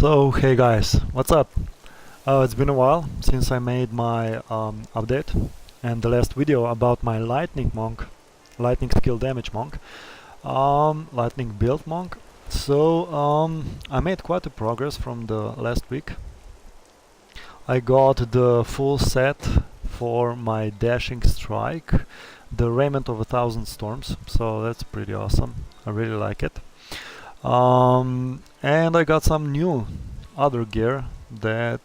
So hey guys, what's up? It's been a while since I made my update and the last video about my lightning skill damage monk, lightning build monk. I made quite a progress from the last week. I got the full set for my dashing strike, the raiment of 1,000 storms, so that's pretty awesome. I really like it. And I got some new other gear that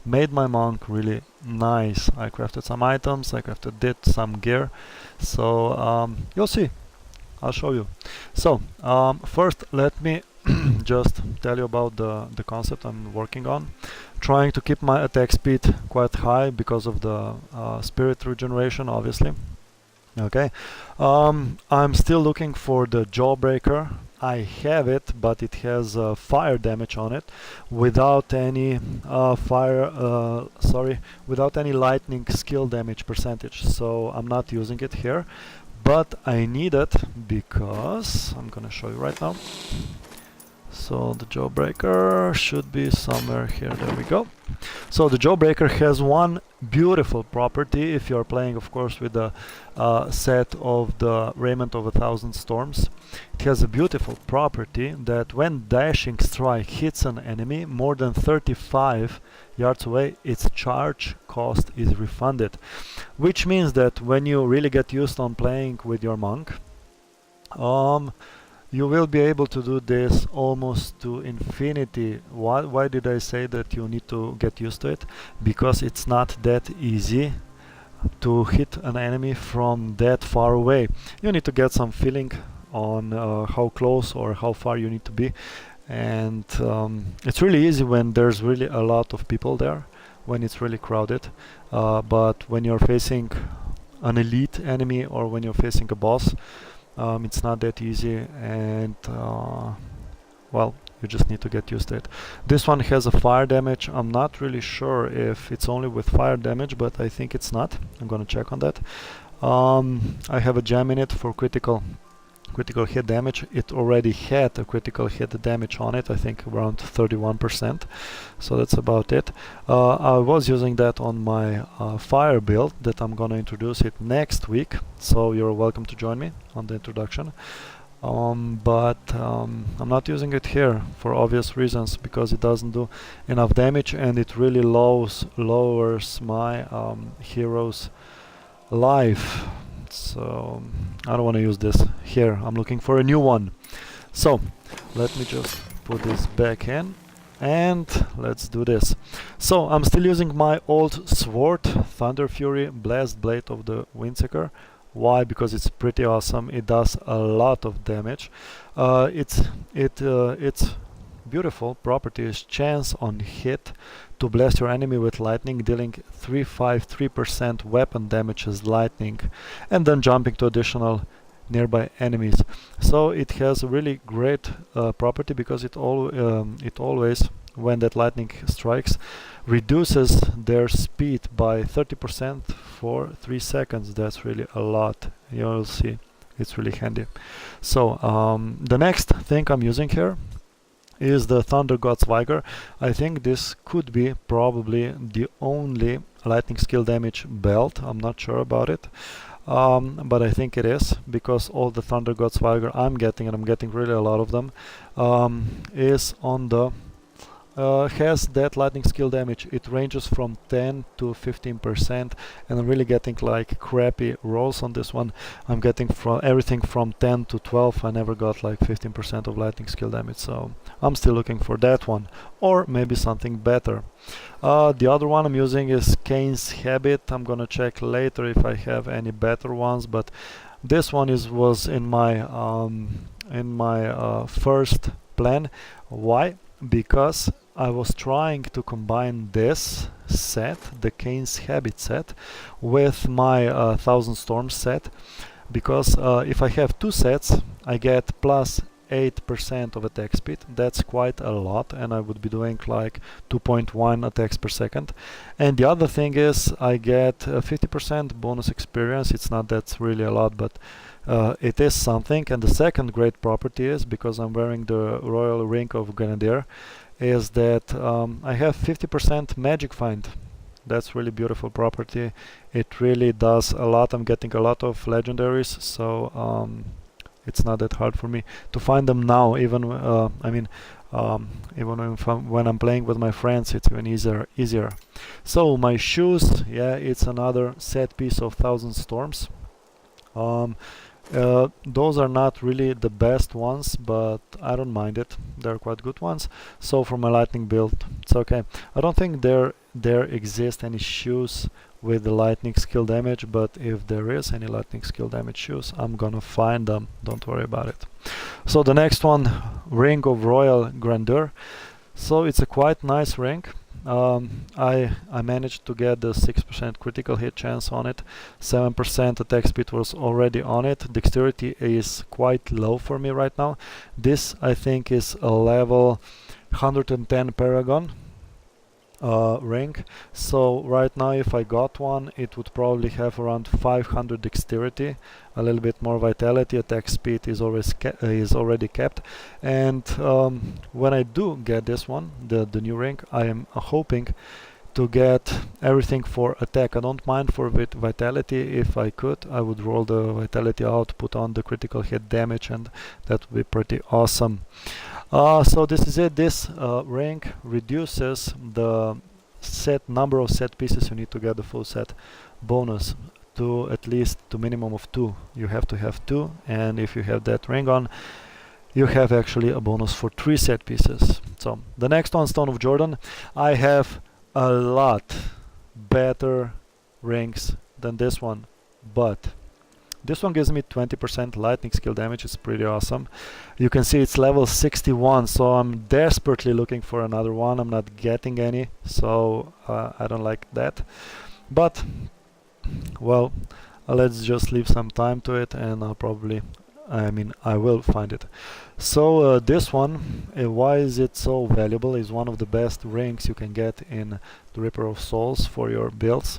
made my monk really nice. I crafted some items, I crafted some gear, so you'll see. I'll show you. So first let me just tell you about the concept I'm working on. Trying to keep my attack speed quite high because of the spirit regeneration, obviously. Okay, I'm still looking for the jawbreaker. I have it, but it has fire damage on it, without any without any lightning skill damage percentage. So I'm not using it here, but I need it because I'm gonna show you right now. So the jawbreaker should be somewhere here. There we go. So the jawbreaker has one beautiful property if you're playing, of course, with the set of the raiment of 1,000 storms. It has a beautiful property that when dashing strike hits an enemy more than 35 yards away, its charge cost is refunded, which means that when you really get used on playing with your monk, you will be able to do this almost to infinity. Why did I say that you need to get used to it? Because it's not that easy to hit an enemy from that far away. You need to get some feeling on how close or how far you need to be, and it's really easy when there's really a lot of people there, when it's really crowded, but when you're facing an elite enemy or when you're facing a boss, it's not that easy, and well, you just need to get used to it. This one has a fire damage. I'm not really sure if it's only with fire damage, but I think it's not. I'm gonna check on that. I have a gem in it for critical hit damage. It already had a critical hit damage on it, I think around 31%, so that's about it. I was using that on my fire build that I'm gonna introduce it next week, so you're welcome to join me on the introduction. But I'm not using it here for obvious reasons, because it doesn't do enough damage and it really lowers my hero's life. So I don't want to use this here. I'm looking for a new one. So let me just put this back in and let's do this. So I'm still using my old sword, Thunder Fury Blast Blade of the Windseeker. Why? Because it's pretty awesome. It does a lot of damage. Its beautiful property is chance on hit to blast your enemy with lightning, dealing 353% weapon damage as lightning, and then jumping to additional nearby enemies. So it has a really great property, because it always, when that lightning strikes, reduces their speed by 30% for 3 seconds. That's really a lot. You'll see, it's really handy. So the next thing I'm using here is the Thunder God's Vigor. I think this could be probably the only lightning skill damage belt. I'm not sure about it, but I think it is, because all the Thunder God's Vigor I'm getting, and I'm getting really a lot of them, is on the has that lightning skill damage. It ranges from 10 to 15%, and I'm really getting like crappy rolls on this one. I'm getting from everything from 10 to 12. I never got like 15% of lightning skill damage, so I'm still looking for that one, or maybe something better. The other one I'm using is Cain's Habit. I'm gonna check later if I have any better ones, but this one was in my first plan. Why? Because I was trying to combine this set, the Cain's Habit set, with my 1,000 Storms set, because if I have two sets, I get plus 2.8% of attack speed. That's quite a lot, and I would be doing like 2.1 attacks per second. And the other thing is I get 50% bonus experience. It's not that's really a lot, but it is something. And the second great property is, because I'm wearing the Royal Ring of Grenadier, is that I have 50% magic find. That's really beautiful property. It really does a lot. I'm getting a lot of legendaries, so it's not that hard for me to find them now. Even even when I'm playing with my friends, it's even easier. So my shoes, yeah, it's another set piece of Thousand Storms. Those are not really the best ones, but I don't mind it. They're quite good ones. So for my lightning build, it's okay. I don't think there exist any shoes with the lightning skill damage, but if there is any lightning skill damage shoes, I'm gonna find them. Don't worry about it. So the next one, Ring of Royal Grandeur. So it's a quite nice ring. I managed to get the 6% critical hit chance on it. 7% attack speed was already on it. Dexterity is quite low for me right now. This I think is a level 110 Paragon ring. So right now if I got one, it would probably have around 500 dexterity, a little bit more vitality. Attack speed is already kept. And when I do get this one, the new ring, I am hoping to get everything for attack. I don't mind for vitality. If I could, I would roll the vitality out, put on the critical hit damage, and that would be pretty awesome. So this is it. This ring reduces the number of set pieces you need to get the full set bonus to at least to minimum of 2. You have to have 2, and if you have that ring on, you have actually a bonus for 3 set pieces. So the next one, Stone of Jordan. I have a lot better rings than this one, but this one gives me 20% lightning skill damage. It's pretty awesome. You can see it's level 61, so I'm desperately looking for another one. I'm not getting any, so I don't like that. But, well, let's just leave some time to it, and I will find it. So this one, why is it so valuable? Is one of the best rings you can get in the Reaper of Souls for your builds.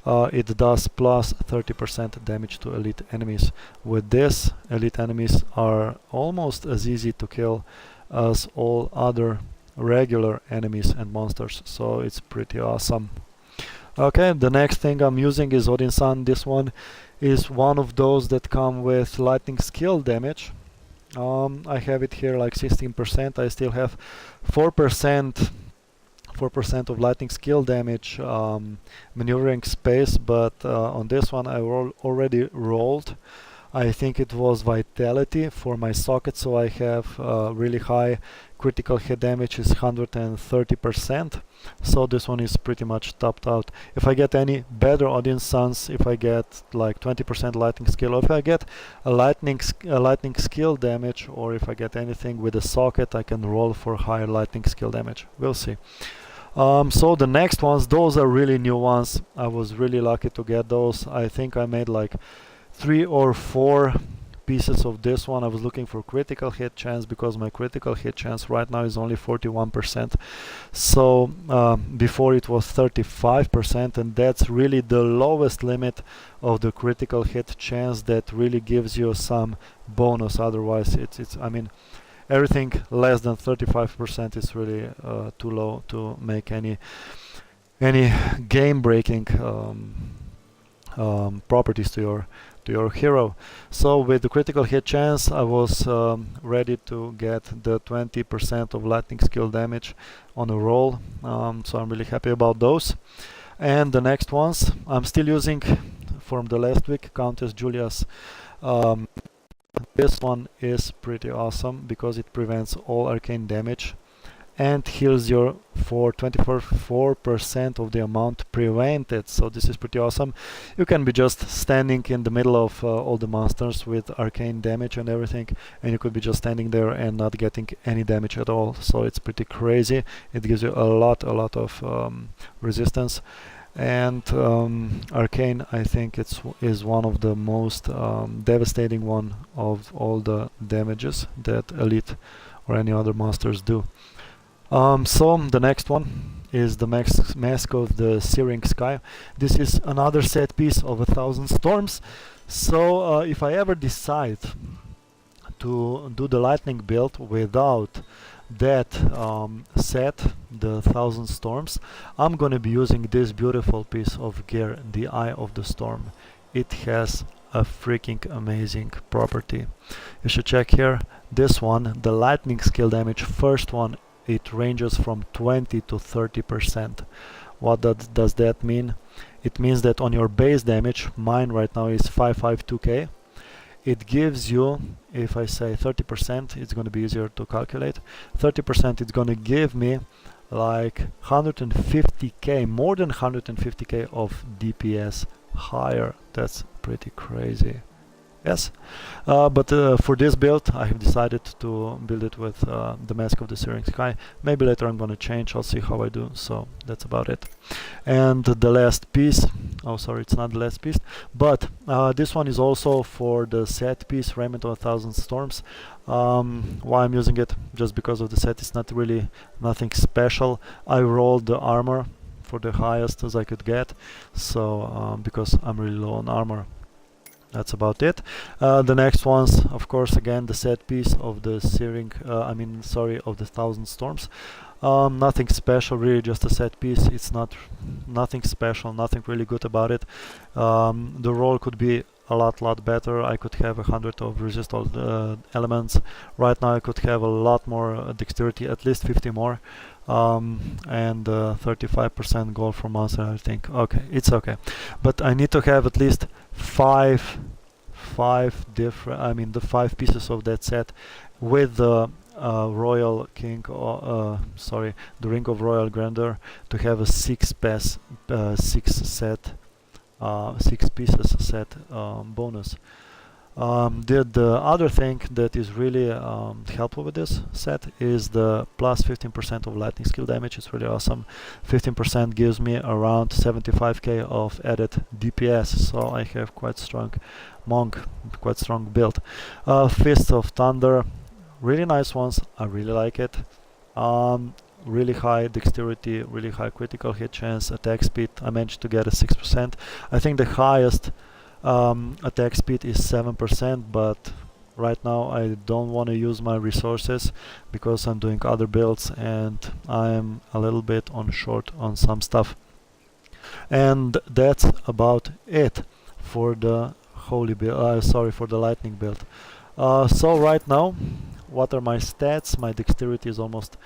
It does plus 30% damage to elite enemies. With this, elite enemies are almost as easy to kill as all other regular enemies and monsters, so it's pretty awesome. Okay, the next thing I'm using is Odin Sun. This one is one of those that come with lightning skill damage. I have it here like 16%. I still have 4% of lightning skill damage maneuvering space, but on this one I already rolled. I think it was vitality for my socket, so I have really high critical hit damage is 130%. So this one is pretty much topped out. If I get any better Odin Suns, if I get like 20% lightning skill, or if I get a lightning skill damage, or if I get anything with a socket, I can roll for higher lightning skill damage. We'll see. So the next ones, those are really new ones. I was really lucky to get those. I think I made like 3 or 4 pieces of this one. I was looking for critical hit chance because my critical hit chance right now is only 41%. So before it was 35%, and that's really the lowest limit of the critical hit chance that really gives you some bonus. Otherwise, I mean, everything less than 35% is really too low to make any game-breaking properties to your hero. So with the critical hit chance, I was ready to get the 20% of lightning skill damage on a roll. So I'm really happy about those. And the next ones, I'm still using from the last week, Countess Julia's. This one is pretty awesome because it prevents all arcane damage and heals you for 24% of the amount prevented. So this is pretty awesome. You can be just standing in the middle of all the monsters with arcane damage and everything, and you could be just standing there and not getting any damage at all. So it's pretty crazy. It gives you a lot of resistance. And Arcane, I think is one of the most devastating one of all the damages that Elite or any other monsters do. So the next one is the Mask of the Searing Sky. This is another set piece of 1,000 Storms. So if I ever decide to do the Lightning build without that set, the 1,000 Storms, I'm gonna be using this beautiful piece of gear, the Eye of the Storm. It has a freaking amazing property. You should check here. This one, the lightning skill damage, first one, it ranges from 20 to 30%. What does that mean? It means that on your base damage, mine right now is 552k, it gives you, if I say 30%, it's going to be easier to calculate. 30%, it's going to give me like 150k, more than 150k of DPS higher. That's pretty crazy. Yes, but for this build I have decided to build it with the Mask of the Searing Sky. Maybe later I'm gonna change, I'll see how I do, so that's about it. And the last piece, oh sorry, it's not the last piece, but this one is also for the set piece, Raiment of 1,000 Storms. Why I'm using it? Just because of the set, it's not really nothing special. I rolled the armor for the highest as I could get, so because I'm really low on armor. That's about it. The next ones, of course, again the set piece of the Searing, of the 1,000 Storms. Nothing special, really, just a set piece. It's nothing special, nothing really good about it. The roll could be a lot better. I could have 100 of resist all elements. Right now I could have a lot more dexterity, at least 50 more. And 35% gold for monster, I think. Okay, it's okay, but I need to have at least five different, the 5 pieces of that set with the Royal King, the Ring of Royal Grandeur, to have a 6 pieces set bonus. The other thing that is really helpful with this set is the plus 15% of lightning skill damage. It's really awesome. 15% gives me around 75k of added DPS, so I have quite strong monk, quite strong build. Fist of Thunder, really nice ones. I really like it. Really high dexterity, really high critical hit chance, attack speed. I managed to get a 6%. I think the highest attack speed is 7%, but right now I don't want to use my resources because I'm doing other builds and I'm a little bit short on some stuff. And that's about it for the holy build, for the lightning build. So right now, what are my stats? My dexterity is almost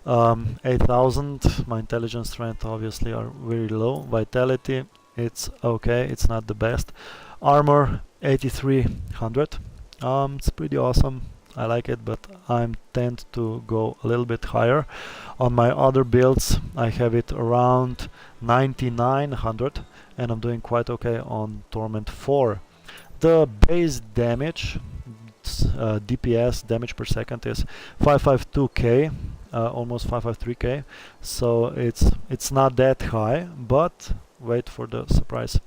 8,000. My intelligence strength obviously are very low. Vitality, it's okay, it's not the best. Armor 8,300. It's pretty awesome. I like it, but I tend to go a little bit higher. On my other builds, I have it around 9,900, and I'm doing quite okay on Torment 4. The base damage, DPS, damage per second, is 552k, almost 553k. So it's not that high, but wait for the surprise.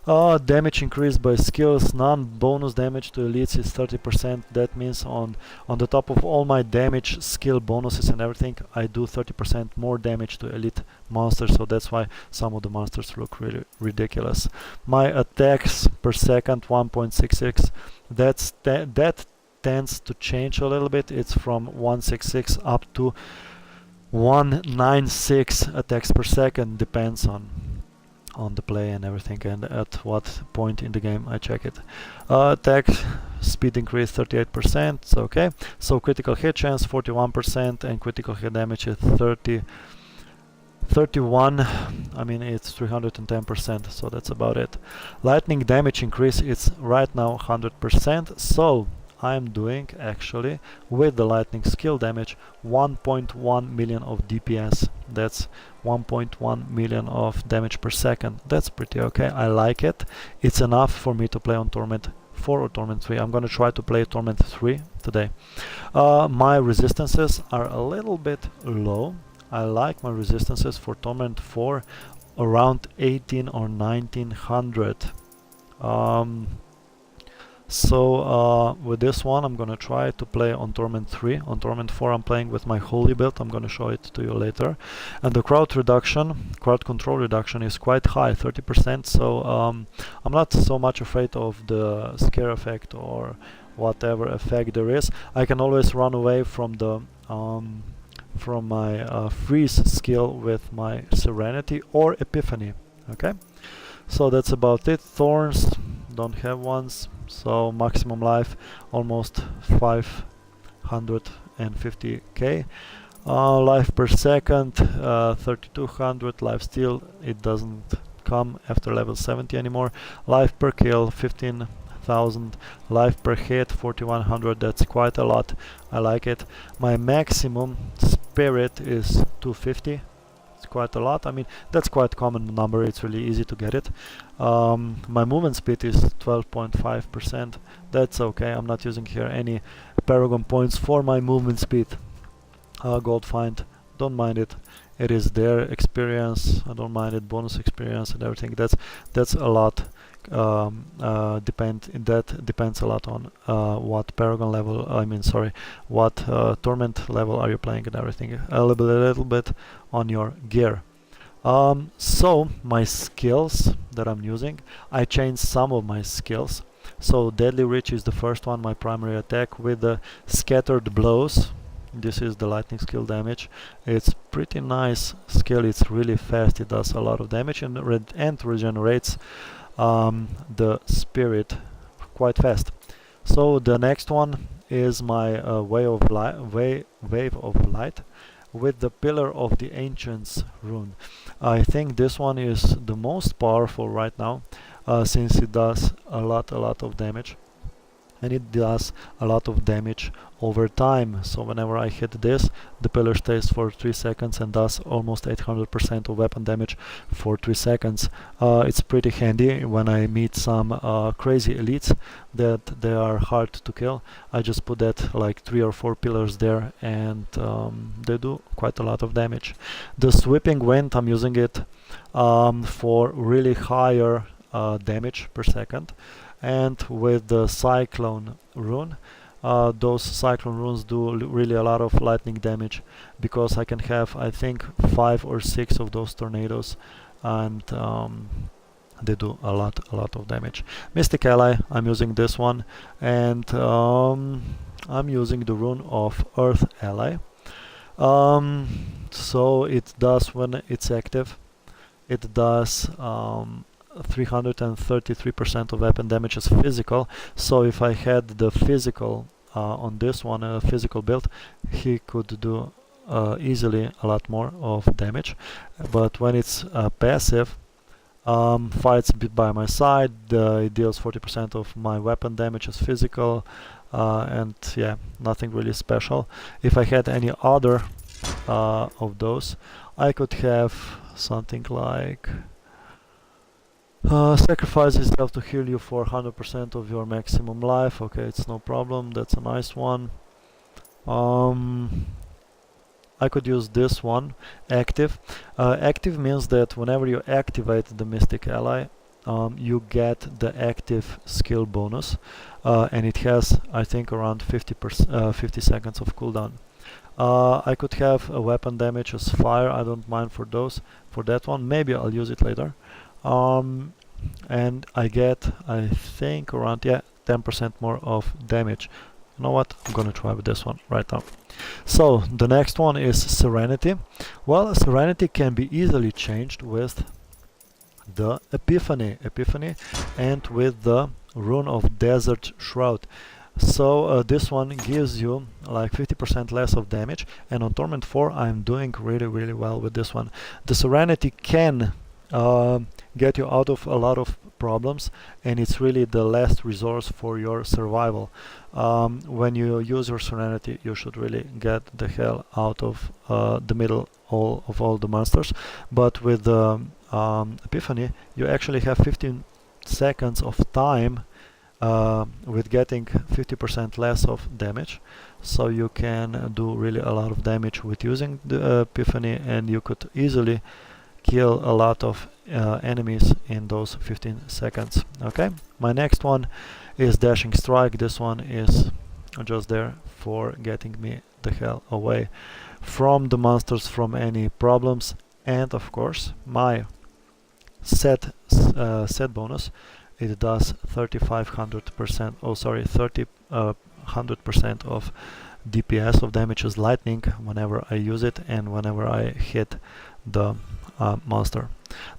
Damage increased by skills, non-bonus damage to elites is 30%. That means on the top of all my damage, skill bonuses and everything, I do 30% more damage to elite monsters, so that's why some of the monsters look really ridiculous. My attacks per second, 1.66, that tends to change a little bit. It's from 166 up to 196 attacks per second, depends on the play and everything and at what point in the game I check it. Attack speed increase 38%, it's okay. So critical hit chance 41% and critical hit damage is 31. I mean, it's 310%, so that's about it. Lightning damage increase, it's right now 100%, so I'm doing actually with the lightning skill damage 1.1 million of DPS. That's 1.1 million of damage per second. That's pretty okay. I like it. It's enough for me to play on Torment 4 or Torment 3. I'm gonna try to play Torment 3 today. My resistances are a little bit low. I like my resistances for Torment 4 around 18 or 1900. With this one I'm gonna try to play on Torment 3. On Torment 4 I'm playing with my holy build. I'm gonna show it to you later. And the crowd control reduction is quite high, 30%, so I'm not so much afraid of the scare effect or whatever effect there is. I can always run away from the from my freeze skill with my Serenity or Epiphany. Okay, so that's about it. Thorns, don't have ones, so maximum life almost 550k. Life per second 3200. Life steal, it doesn't come after level 70 anymore. Life per kill 15,000. Life per hit 4100. That's quite a lot. I like it. My maximum spirit is 250. It's quite a lot. I mean, that's quite a common number. It's really easy to get it. My movement speed is 12.5%. That's okay. I'm not using here any Paragon points for my movement speed. Gold find, don't mind it. It is their experience. I don't mind it. Bonus experience and everything. That's a lot. That depends a lot on what Paragon level. What Torment level are you playing and everything. A little bit on your gear. So my skills that I'm using, I changed some of my skills. So Deadly Reach is the first one, my primary attack with the Scattered Blows. This is the lightning skill damage. It's pretty nice skill. It's really fast. It does a lot of damage and regenerates the spirit quite fast. So the next one is my wave of light with the Pillar of the Ancients rune. I think this one is the most powerful right now, since it does a lot of damage, and it does a lot of damage over time. So whenever I hit this, the pillar stays for 3 seconds and does almost 800% of weapon damage for 3 seconds. It's pretty handy when I meet some crazy elites that they are hard to kill. I just put that like 3 or 4 pillars there, and they do quite a lot of damage. The Sweeping Wind, I'm using it for really higher damage per second. And with the Cyclone rune, those Cyclone runes do really a lot of lightning damage, because I can have, I think, 5 or 6 of those tornadoes, and they do a lot of damage. Mystic Ally, I'm using this one, and I'm using the rune of Earth Ally. So it does, when it's active, it does 333% of weapon damage is physical. So if I had the physical on this one, a physical build, he could do easily a lot more of damage. But when it's passive, fights by my side, it deals 40% of my weapon damage as physical, and yeah, nothing really special. If I had any other of those, I could have something like sacrifice yourself to heal you for 100% of your maximum life. Okay, it's no problem. That's a nice one. I could use this one, active. Active means that whenever you activate the Mystic Ally, you get the active skill bonus, and it has, I think, around 50 seconds of cooldown. I could have a weapon damage as fire. I don't mind for that one. Maybe I'll use it later. And I get, I think, around 10% more of damage. You know what? I'm gonna try with this one right now. So the next one is Serenity. Well, Serenity can be easily changed with the Epiphany, and with the rune of Desert Shroud. So this one gives you like 50% less of damage, and on Torment 4 I'm doing really well with this one. The Serenity can get you out of a lot of problems, and it's really the last resource for your survival. When you use your Serenity, you should really get the hell out of the middle of all the monsters. But with the Epiphany, you actually have 15 seconds of time with getting 50% less of damage, so you can do really a lot of damage with using the Epiphany, and you could easily kill a lot of enemies in those 15 seconds. Okay, my next one is Dashing Strike. This one is just there for getting me the hell away from the monsters, from any problems. And of course my set bonus, it does 3,500%, oh sorry, 100% of DPS, of damages lightning, whenever I use it and whenever I hit the monster.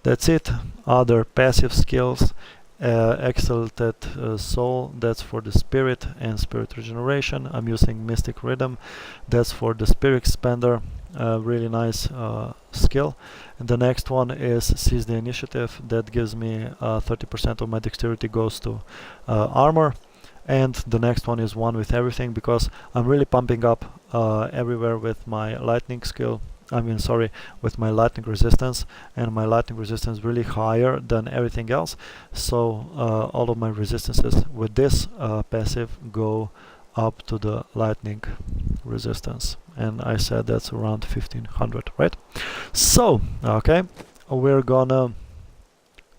That's it. Other passive skills, Exalted Soul, that's for the spirit and spirit regeneration. I'm using Mystic Rhythm, that's for the spirit expander, really nice skill. And the next one is Seize the Initiative, that gives me 30% of my dexterity goes to armor. And the next one is One with Everything, because I'm really pumping up everywhere with my lightning skill. I mean, sorry, with my lightning resistance, and my lightning resistance really higher than everything else. So all of my resistances with this passive go up to the lightning resistance, and I said that's around 1500, right? So okay, we're gonna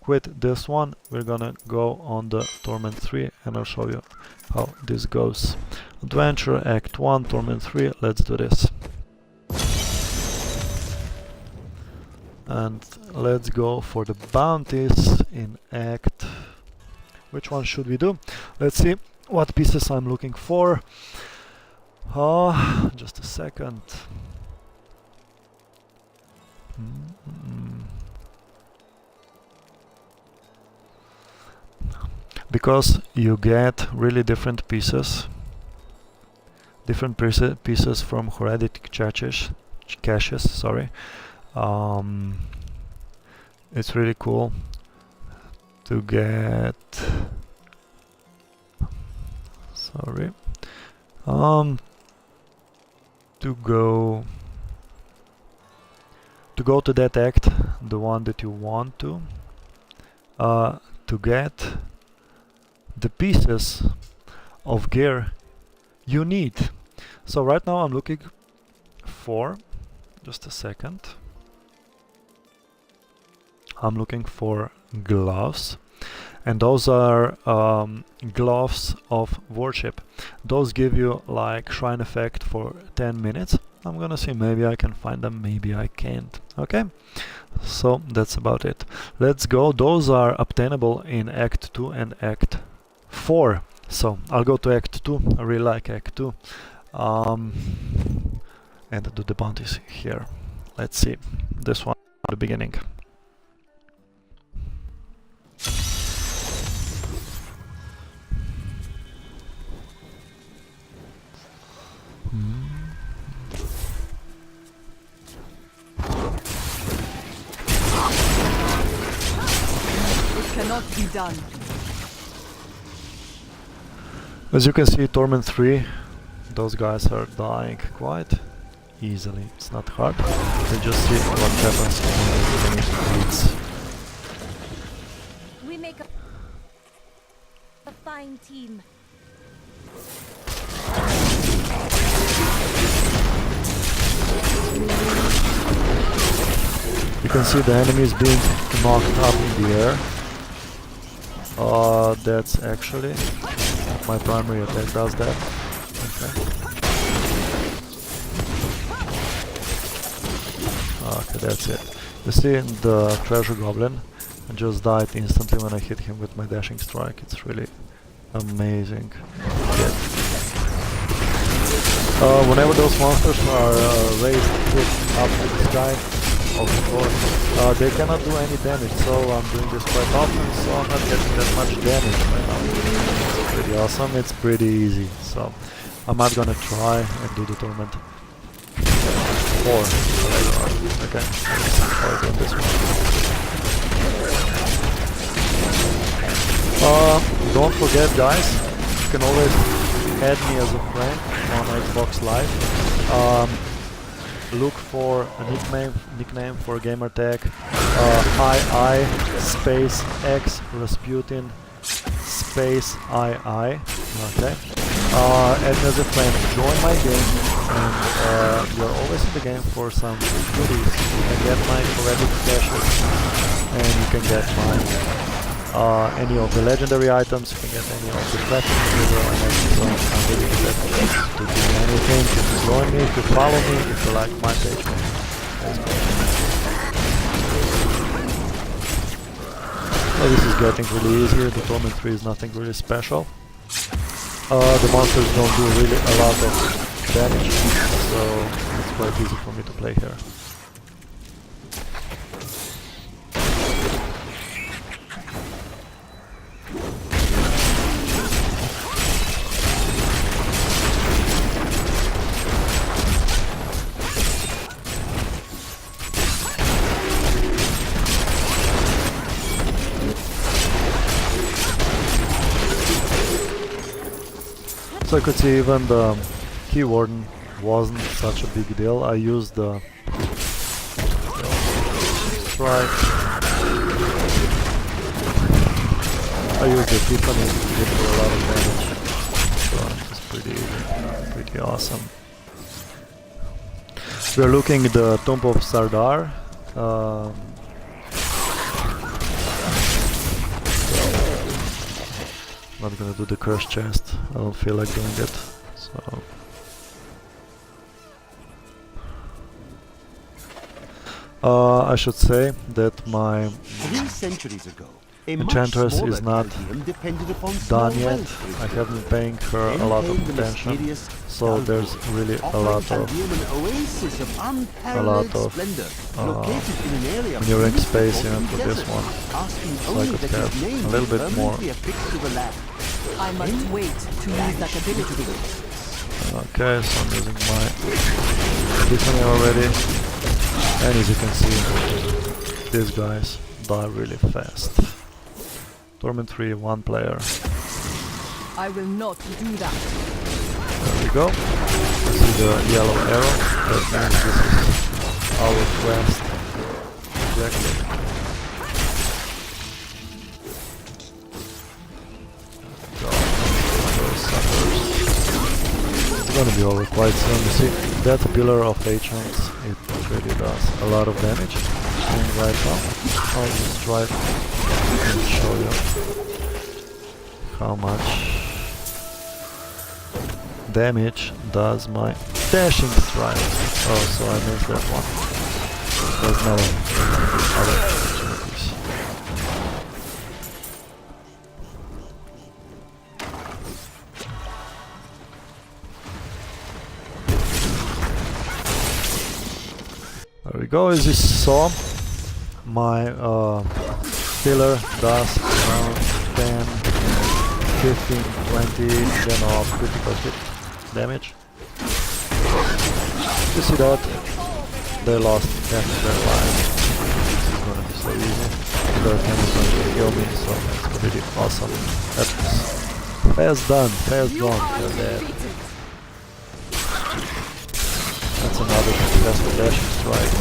quit this one. We're gonna go on the Torment 3, and I'll show you how this goes. Adventure Act 1, Torment 3. Let's do this. And let's go for the bounties in Act. Which one should we do? Let's see what pieces I'm looking for. Just a second. Because you get really different pieces from heretic caches, sorry. It's really cool to get, sorry, to go to that act, the one that you want to get the pieces of gear you need. So right now I'm looking for, just a second, I'm looking for gloves, and those are gloves of worship. Those give you like shrine effect for 10 minutes. I'm gonna see, maybe I can find them, maybe I can't. Okay, so that's about it. Let's go. Those are obtainable in Act 2 and Act 4. So I'll go to Act 2. I really like Act 2. And do the bounties here. Let's see. This one at the beginning. It cannot be done. As you can see, Torment 3, those guys are dying quite easily. It's not hard. You just see what happens when you finish the beats. We make a fine team. You can see the enemies being knocked up in the air. That's actually my primary attack does that. Okay. Okay, that's it. You see the treasure goblin just died instantly when I hit him with my dashing strike. It's really amazing. Whenever those monsters are raised up to the sky, of course, they cannot do any damage, so I'm doing this quite often, so I'm not getting that much damage right now. It's pretty awesome, it's pretty easy, so I'm not gonna try and do the Torment 4 later on. Okay, I'll do this one. Don't forget, guys, you can always add me as a friend on Xbox Live. Look for a nickname for gamertag, II space X Rasputin space II. Okay, Add me as a friend, join my game, and you're always in the game for some free goodies. You can get my credit dashes, and you can get my any of the legendary items, you can get any of the platinum material, and so I'm really glad to do anything. If you join me, if you follow me, if you like my page, let's go. Well, this is getting really easy. The Torment 3 is nothing really special. The monsters don't do really a lot of damage, so it's quite easy for me to play here. So I could see even the Key Warden wasn't such a big deal. I used the strike. I used the Tiffany to give her a lot of damage. So it's pretty awesome. We're looking at the Tomb of Sardar. Not gonna do the curse chest, I don't feel like doing it, so... I should say that my 3 centuries ago, a Enchantress much is not smaller depended upon done small yet. wells for its I have been paying her a Then lot came of the attention, mysterious so Diablo, there's really a offering lot of an oasis of unparalleled splendor, located in an area maneuvering of space open for this desert, one, asking so I only could that have his name a little be bit more. permanently affixed to the land. I must wait to use that ability. Okay, so I'm using my Tiffany already, and as you can see, these guys die really fast. Torment 3, 1 player. I will not do that. There we go. You see the yellow arrow, that means this is our quest objective. Go, those suckers. It's gonna be over quite soon. You see, that pillar of agents, it really does a lot of damage. And right now, I'll just try and show you how much damage does my dashing strike. Oh, so I missed that one. There's no other opportunities. There we go. As you saw, my pillar does around 10, 15, 20 then of critical hit damage. You see that? They lost half of their lives. This is gonna be so easy. Their camp is going to kill me, so it's pretty awesome. That's fast done, fast gone. They're dead. That's another successful dashing strike.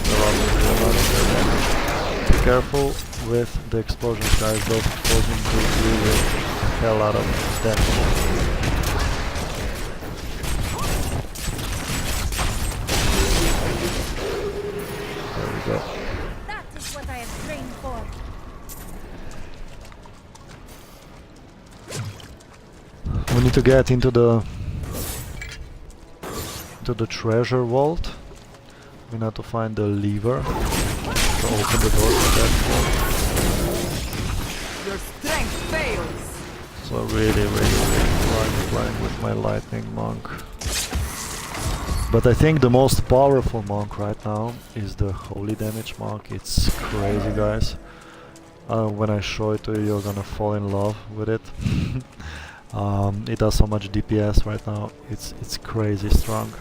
They're obviously a lot of their damage. Be careful with the explosions, guys. Those explosions do really a hell out of damage. There we go. That is what I have trained for. We need to get into the treasure vault. We need to find the lever to open the door to that vault. Your strength fails. So really like playing with my lightning monk. But I think the most powerful monk right now is the holy damage monk. It's crazy, guys. When I show it to you, you're gonna fall in love with it. It does so much DPS right now. It's crazy strong.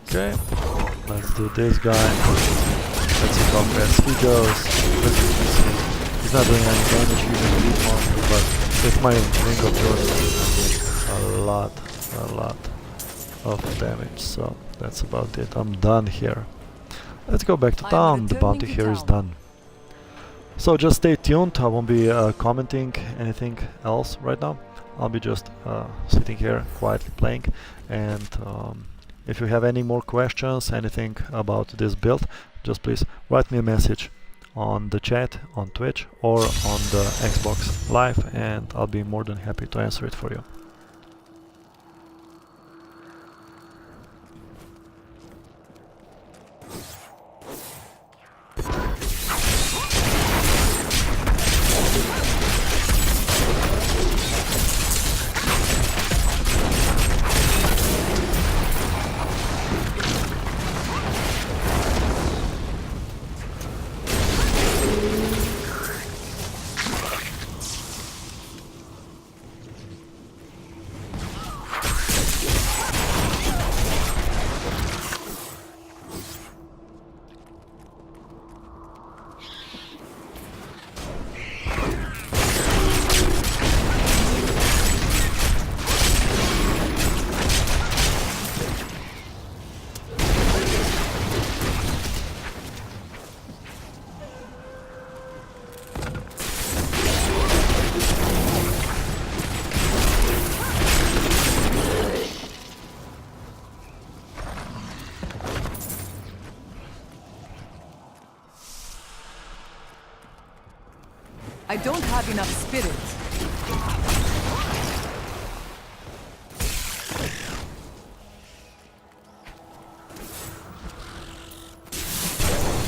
Okay, let's do this guy. Let's see how fast he goes. He's not doing any damage even to these monsters, but with my Ring of Jordan, a lot of damage. So that's about it. I'm done here. Let's go back to I am town. The returning bounty to here is town. done. So just stay tuned. I won't be commenting anything else right now. I'll be just sitting here quietly playing, and if you have any more questions, anything about this build, just please write me a message on the chat, on Twitch, or on the Xbox Live, and I'll be more than happy to answer it for you. I don't have enough spirit.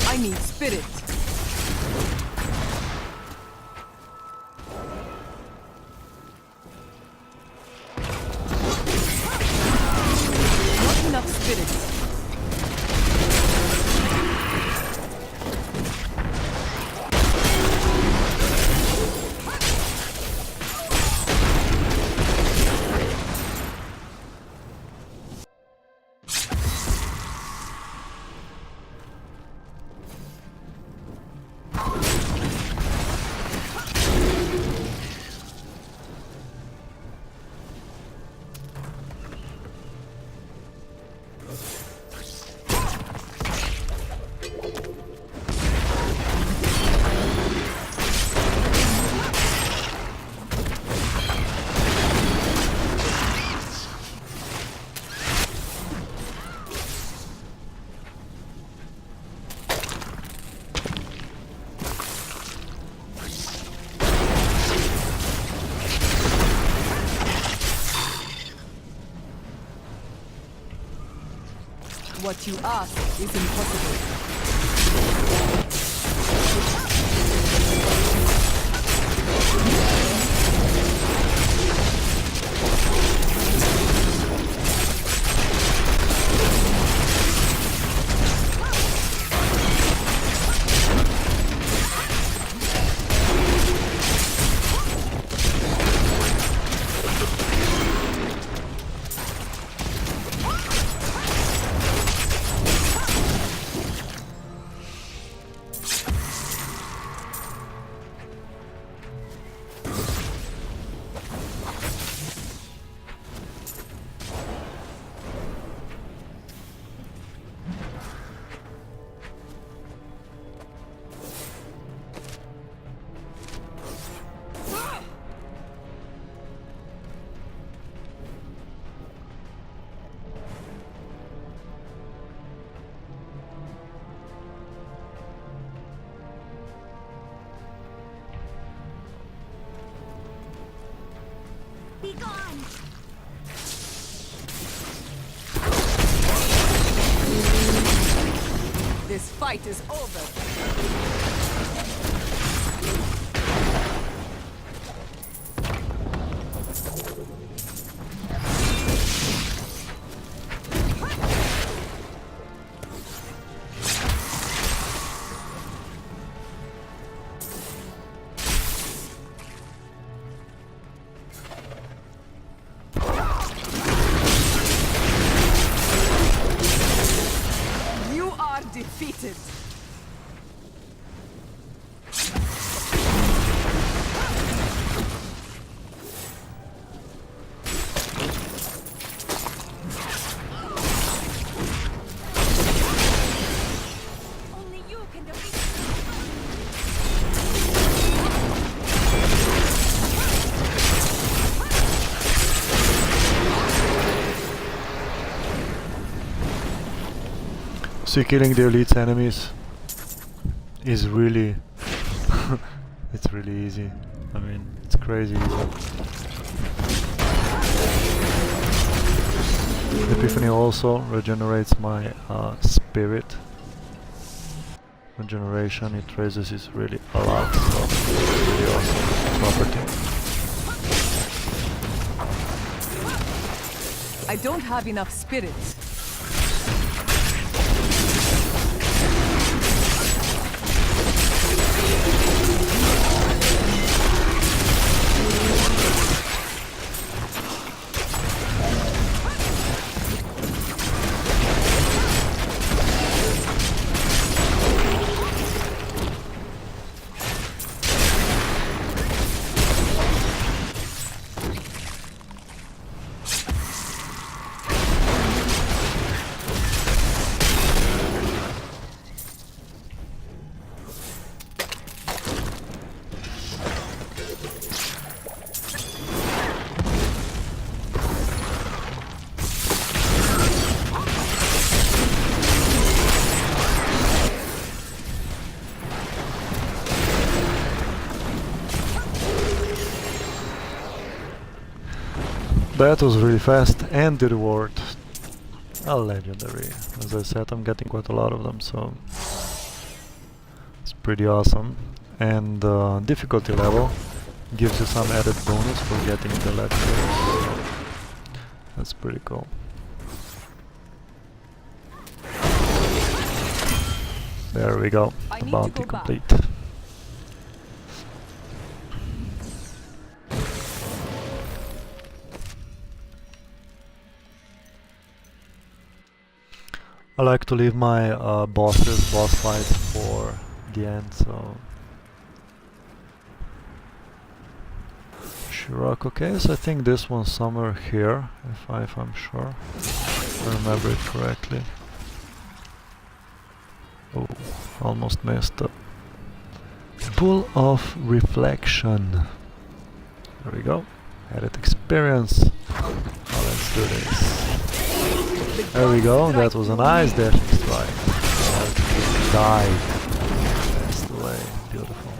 I need spirit. Not enough spirit. What you ask is impossible. Be gone! This fight is over. You are defeated. See, killing the elite enemies is really it's really easy. I mean, it's crazy easy. Epiphany also regenerates my spirit. Regeneration, it raises it really a lot, so really awesome property. I don't have enough spirit. That was really fast, and the reward, a legendary. As I said, I'm getting quite a lot of them, so it's pretty awesome. And difficulty level gives you some added bonus for getting the legendaries. That's pretty cool. There we go, the bounty complete. I like to leave my boss fights for the end, so... Shirak, okay, so I think this one's somewhere here, if I'm sure. If I remember it correctly. Oh, almost messed up. Pool of Reflection. There we go. Added experience. Now let's do this. There we go, that was a nice dashing strike. Died. Passed away. Beautiful.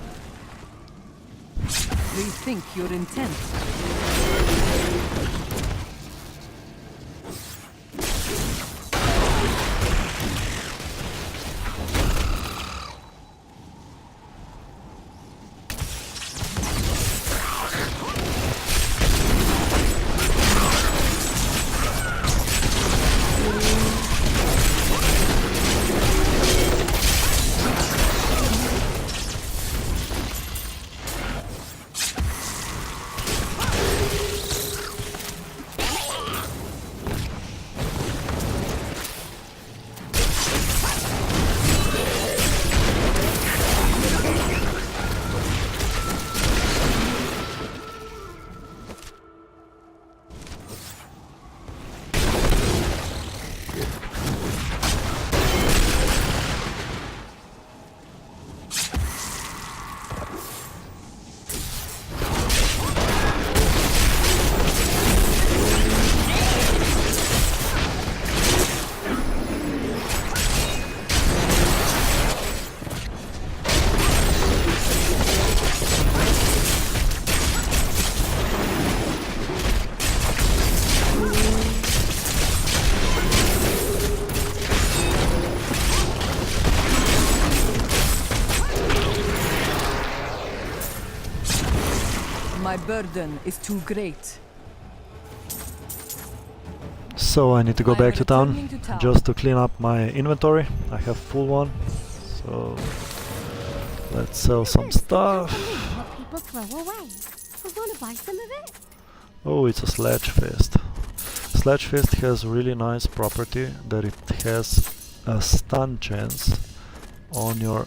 Rethink your intent. My burden is too great. So I need to go I'm back to town returning to town. just to clean up my inventory. I have full one, so let's sell some stuff. What people throw away. I want to buy some of it. Oh, it's a Sledge Fist. Sledge Fist has really nice property that it has a stun chance on your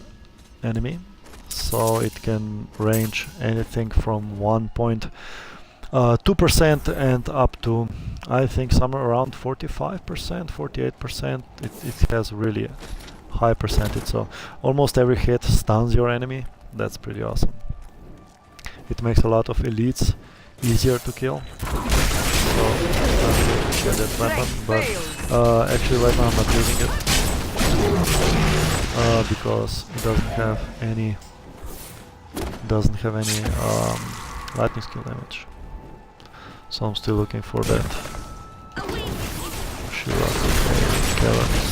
enemy, so it can range anything from 1.2% and up to, I think, somewhere around 45%, 48%. It has really high percentage, so almost every hit stuns your enemy. That's pretty awesome. It makes a lot of elites easier to kill. So I'm going to get that weapon, but actually right now I'm not using it. because it doesn't have any lightning skill damage. So I'm still looking for that. Sure, carrots.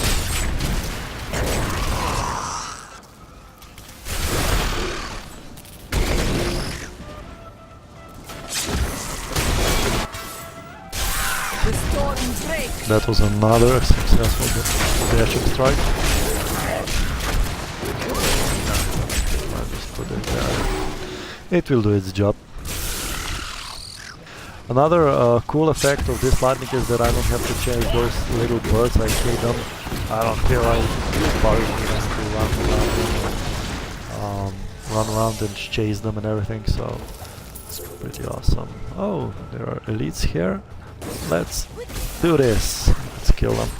The storm breaks. That was another successful dashing strike. I'll just put it there. It will do its job. Another cool effect of this lightning is that I don't have to chase those little birds. I kill them. I don't feel like bothering them to run around and chase them and everything. So it's pretty awesome. Oh, there are elites here. Let's do this. Let's kill them.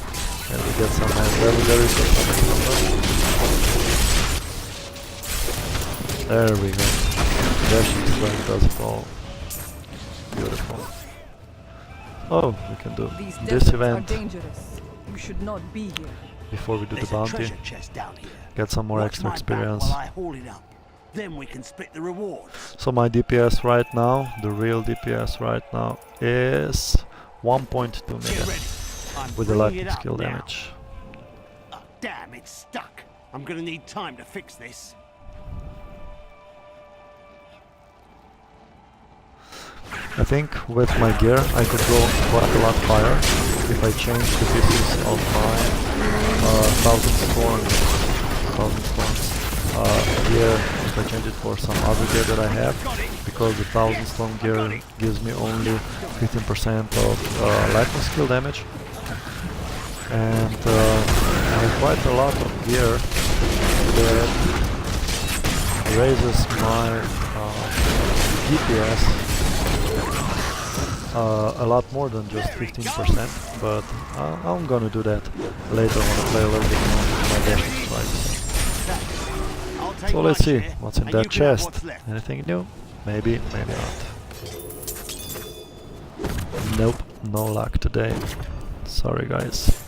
And we get some legendaries or something. There we go. Dashing strike does it all. Beautiful. Oh, we can do These this deserts event are dangerous. You should not be here. before we do the There's a bounty. treasure chest down here. Get some more Watch extra my back experience. while I haul it up. Then we can split the rewards. So my DPS right now, the real DPS right now is 1.2 Get million ready. I'm with the bringing lightning it up skill now. damage. Oh, damn, it's stuck. I'm gonna need time to fix this. I think with my gear I could go quite a lot higher if I change the pieces of my 1000 storms gear, if I change it for some other gear that I have, because the 1000 storm gear gives me only 15% of lightning skill damage, and I have quite a lot of gear that raises my DPS a lot more than just 15%, but I'm gonna do that later when I play a little bit more with my dashing strikes. I'll take So my let's see share, what's in and that you can have chest. what's left. Anything new? Maybe, maybe not. Nope, no luck today. Sorry guys.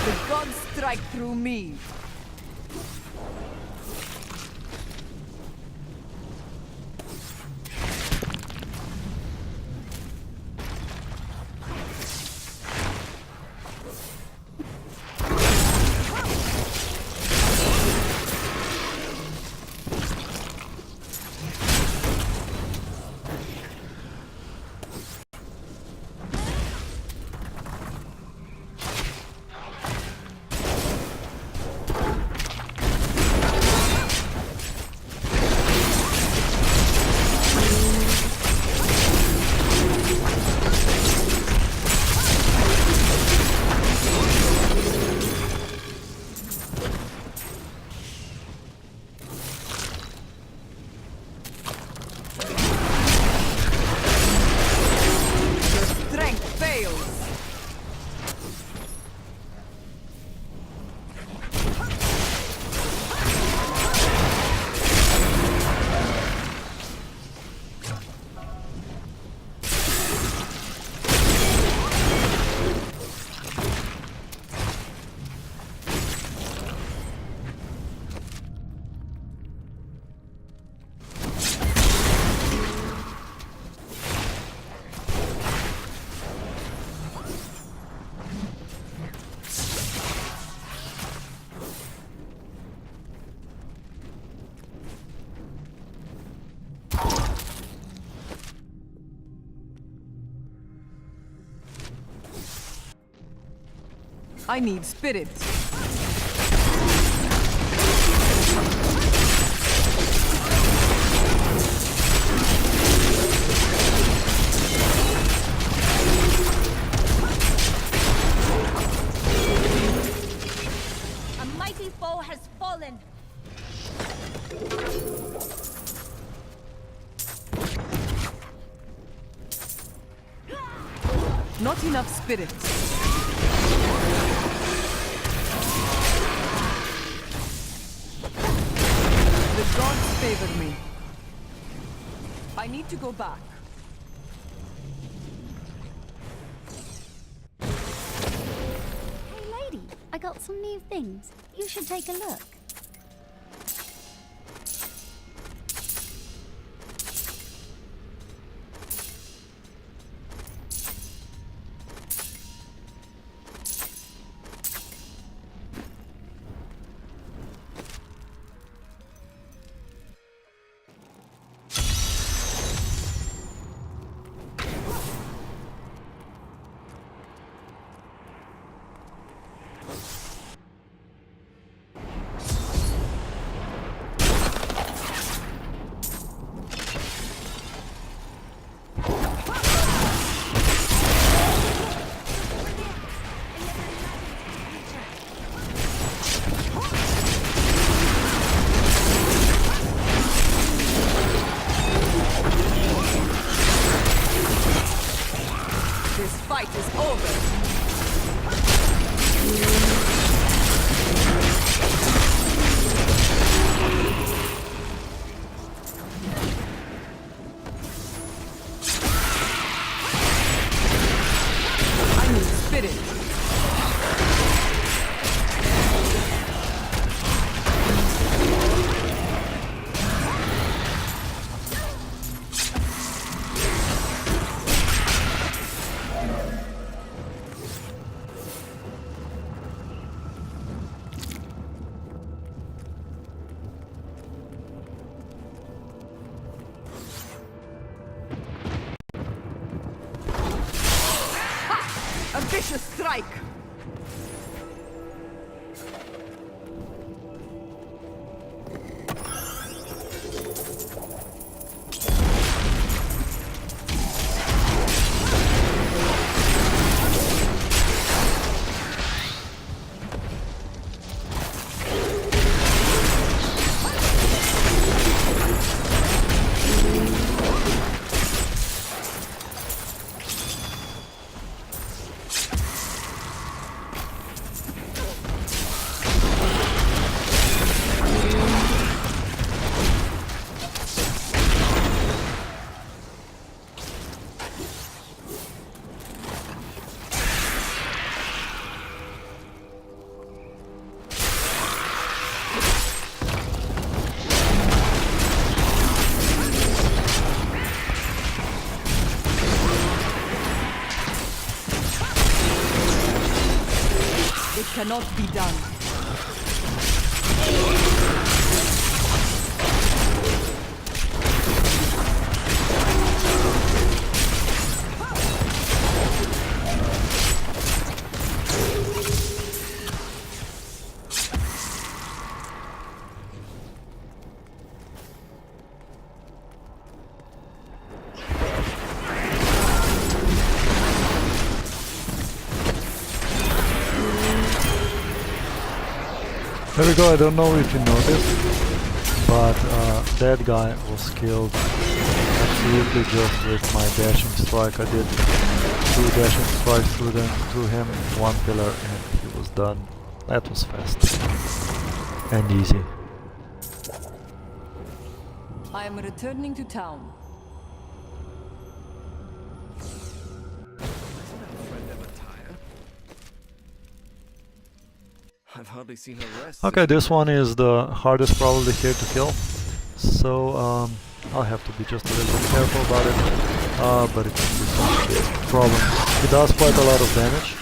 The gods strike through me. I need spirits. A mighty foe has fallen. Not enough spirits. The gods favor me. I need to go back. Hey lady, I got some new things. You should take a look. This fight is over. I need spirit. A vicious strike! It cannot be done. There we go, I don't know if you noticed, but that guy was killed absolutely just with my dashing strike. I did 2 dashing strikes through him, 1 pillar, and he was done. That was fast and easy. I am returning to town. I've hardly seen her rest. Okay, this one is the hardest probably here to kill, so I'll have to be just a little bit careful about it, but it shouldn't be a problem. It does quite a lot of damage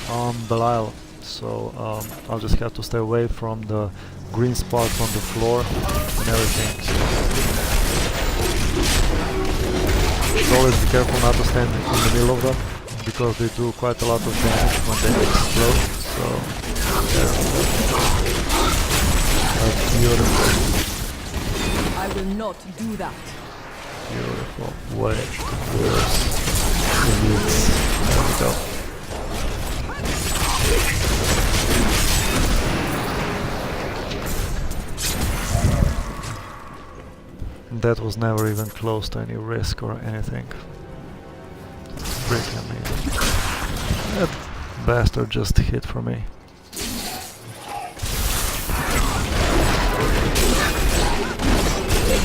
on Belial, so I'll just have to stay away from the green spots on the floor and everything. So always be careful not to stand in the middle of them, because they do quite a lot of damage when they explode. So that's beautiful. I will not do that. Beautiful. Wait, there's elites. There we go. That was never even close to any risk or anything. Freaking amazing. That bastard just hit for me.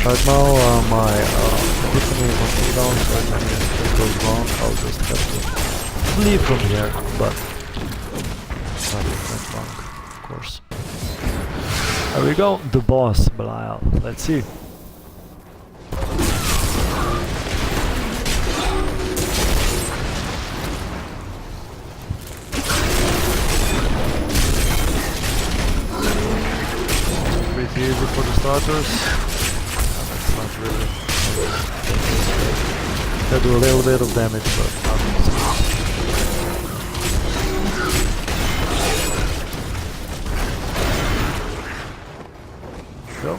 Right now my epiphany is on cooldown, so if anything goes wrong I'll just have to leave from here, but nothing went wrong, of course. There we go, the boss, Belial. Let's see. Pretty easy for the starters. That's not really. They do a little bit of damage, but nothing serious. Go.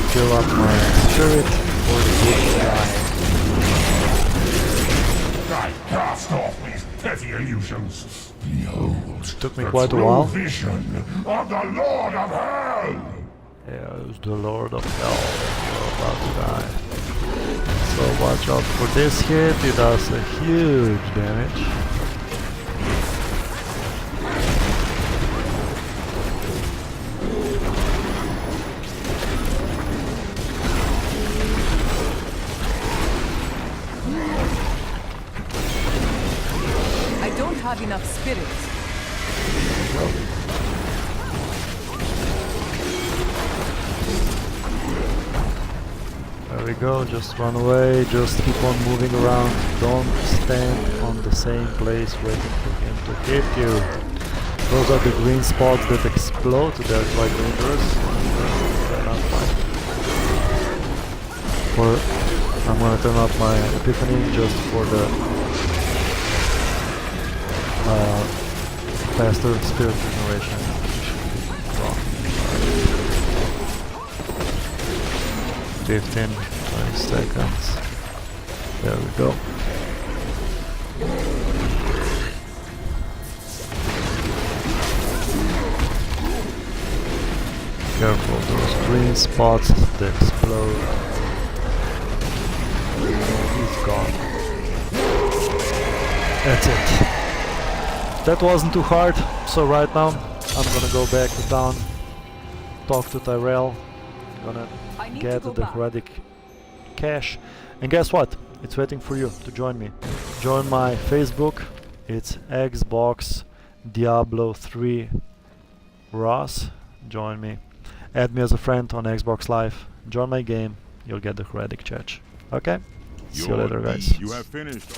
Fill up my spirit for the good guy. I cast off these petty illusions. Behold, Took me the quite a true while. vision of the Lord of Hell. Yeah, it's the Lord of Hell. You're about to die. So watch out for this hit. It does a huge damage. I don't have enough spirit. There we go, just run away, just keep on moving around, don't stand on the same place waiting for him to hit you. Those are the green spots that explode, they're quite dangerous. They're not fine. I'm gonna turn off my epiphany just for the faster spirit generation. 15, 20 seconds. There we go. Careful, those green spots that explode. He's gone. That's it. That wasn't too hard, so right now I'm gonna go back to town, talk to Tyrell, gonna get the heretic cache, and guess what? It's waiting for you to join me. Join my Facebook, it's Xbox Diablo 3 Ross. Join me. Add me as a friend on Xbox Live. Join my game, you'll get the heretic cache. Okay? See you later, guys. You have finished.